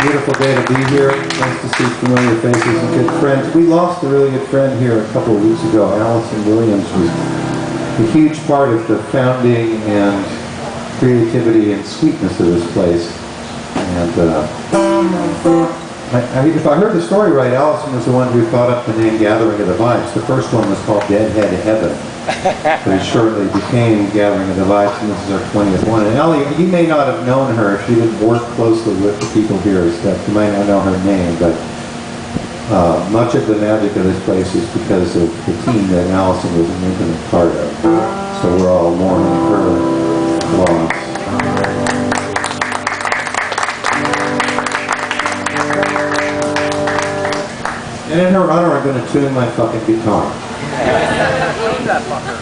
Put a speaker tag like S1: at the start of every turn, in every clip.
S1: Beautiful day to be here. Nice to see familiar faces and good friends. We lost a really good friend here a couple of weeks ago. Allison Williams was a huge part of the founding and creativity and sweetness of this place. And if I heard the story right, Allison was the one who thought up the name Gathering of the Vibes. The first one was called Deadhead Heaven. But it shortly became Gathering of the Vibes, and this is our 20th one. And Ellie, you may not have known her if you didn't work closely with the people here and stuff. You might not know her name, but much of the magic of this place is because of the team that Allison was an intimate part of. So we're all mourning her loss. And in her honor, I'm going to tune my fucking guitar.
S2: That fucker.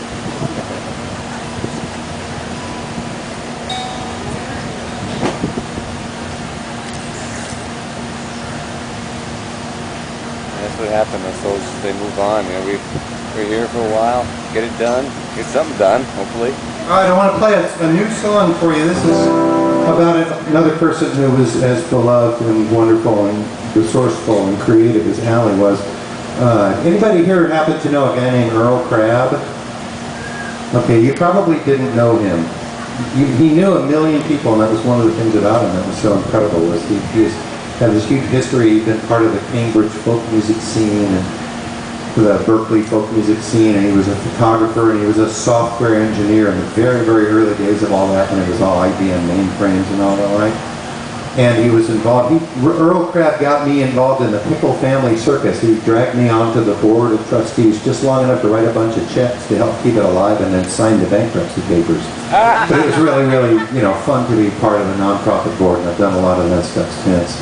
S3: That's what happened. The soldiers, they move on. You know, we're here for a while, get it done, get something done, hopefully.
S1: All right, I want to play a new song for you. This is about another person who was as beloved and wonderful and resourceful and creative as Allie was. Anybody here happen to know a guy named Earl Crabb? Okay, you probably didn't know him. He knew a million people, and that was one of the things about him that was so incredible. Was he had this huge history. He'd been part of the Cambridge folk music scene and the Berkeley folk music scene, and he was a photographer, and he was a software engineer in the very, very early days of all that, when it was all IBM mainframes and all that, right? And he was involved. Earl Crabb got me involved in the Pickle Family Circus. He dragged me onto the board of trustees just long enough to write a bunch of checks to help keep it alive, and then sign the bankruptcy papers. But it was really, really, fun to be part of the nonprofit board, and I've done a lot of that stuff since.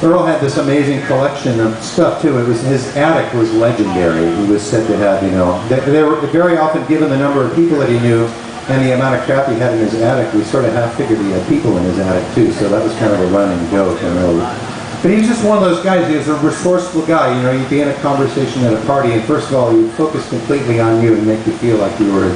S1: Earl had this amazing collection of stuff too. His attic was legendary. He was said to have, they were very often, given the number of people that he knew and the amount of crap he had in his attic, we sort of half figured he had people in his attic too, so that was kind of a running joke. But he was just one of those guys. He was a resourceful guy. You'd be in a conversation at a party, and first of all, he would focus completely on you and make you feel like you were,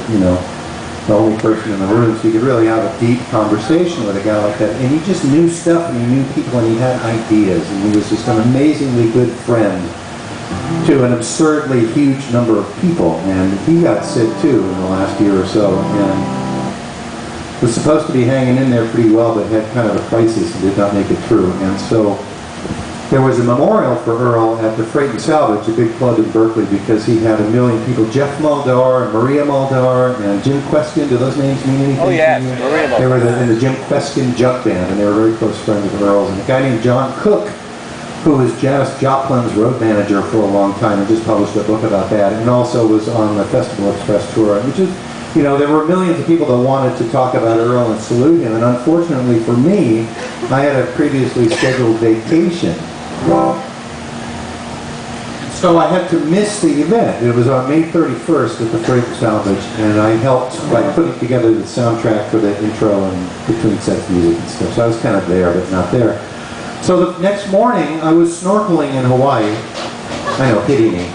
S1: the only person in the room, so you could really have a deep conversation with a guy like that. And he just knew stuff, and he knew people, and he had ideas, and he was just an amazingly good friend to an absurdly huge number of people. And he got sick too in the last year or so, and was supposed to be hanging in there pretty well, but had kind of a crisis and did not make it through. And so there was a memorial for Earl at the Freight and Salvage, a big club in Berkeley, because he had a million people. Jeff Muldar, Maria Muldar, and Jim Queskin. Do those names mean anything?
S3: Oh yes, Maria Muldar.
S1: They were in the Jim Queskin junk band, and they were very close friends of Earl's. And a guy named John Cook, who was Janis Joplin's road manager for a long time, and just published a book about that, and also was on the Festival Express tour, which is, there were millions of people that wanted to talk about Earl and salute him, and unfortunately for me, I had a previously scheduled vacation. So I had to miss the event. It was on May 31st at the Freight Salvage, and I helped by putting together the soundtrack for the intro and between sets music and stuff. So I was kind of there, but not there. So the next morning, I was snorkeling in Hawaii. I know, pity me.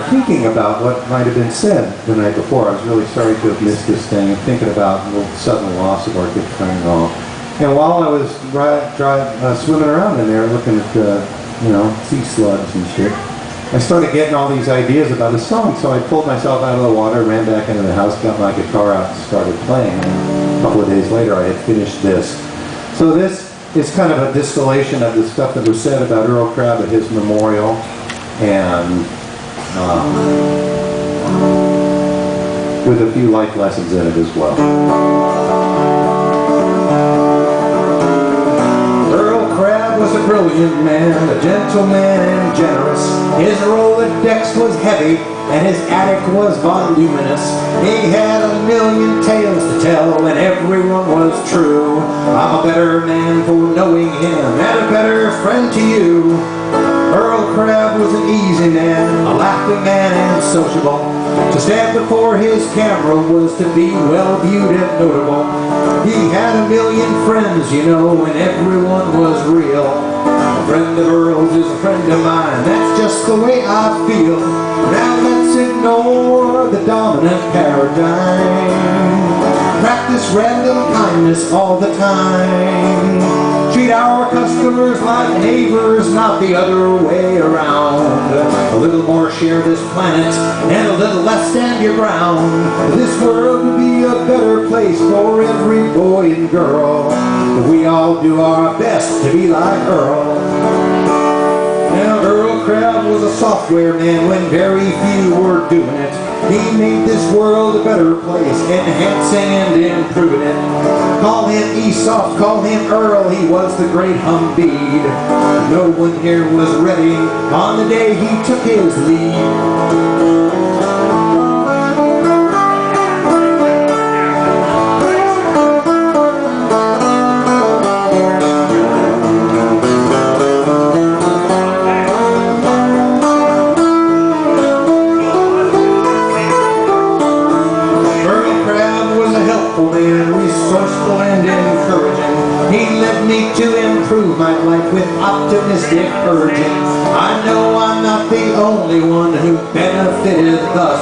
S1: Thinking about what might have been said the night before. I was really sorry to have missed this thing, and thinking about the sudden loss of our good friend and all. And while I was swimming around in there looking at, sea slugs and shit, I started getting all these ideas about a song. So I pulled myself out of the water, ran back into the house, got my guitar out, and started playing. And a couple of days later, I had finished this. So this is kind of a distillation of the stuff that was said about Earl Crabb at his memorial, and with a few life lessons in it as well. Earl Crabb was a brilliant man, a gentleman and generous. His Rolodex was heavy, and his attic was voluminous. He had a million tales to tell, and everyone was true. I'm a better man for knowing him, and a better friend to you. Earl Crabb was an easy man, a laughing man and sociable. To stand before his camera was to be well viewed and notable. He had a million friends, and everyone was real. A friend of Earl's is a friend of mine, that's just the way I feel. Now let's ignore the dominant paradigm. Practice random kindness all the time. Treat our customers like neighbors, not the other way around. A little more share this planet, and a little less stand your ground. This world would be a better place for every boy and girl if we all do our best to be like Earl. Now Earl Crab was a software man when very few were doing it. He made this world a better place, enhancing and improving it. Call him Aesop, call him Earl, he was the great Humbeed. No one here was ready on the day he took his lead. Resourceful and encouraging, he led me to improve my life with optimistic urging. I know I'm not the only one who benefited thus,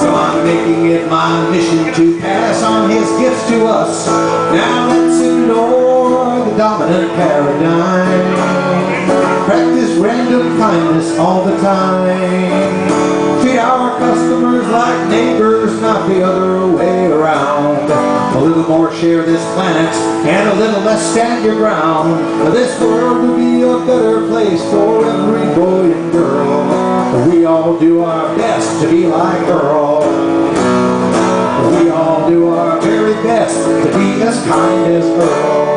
S1: so I'm making it my mission to pass on his gifts to us. Now let's ignore the dominant paradigm, practice random kindness all the time. Treat our customers like neighbors, not the other way around. A little more share this planet, and a little less stand your ground. This world will be a better place for every boy and girl. We all do our best to be like Earl. We all do our very best to be as kind as Earl.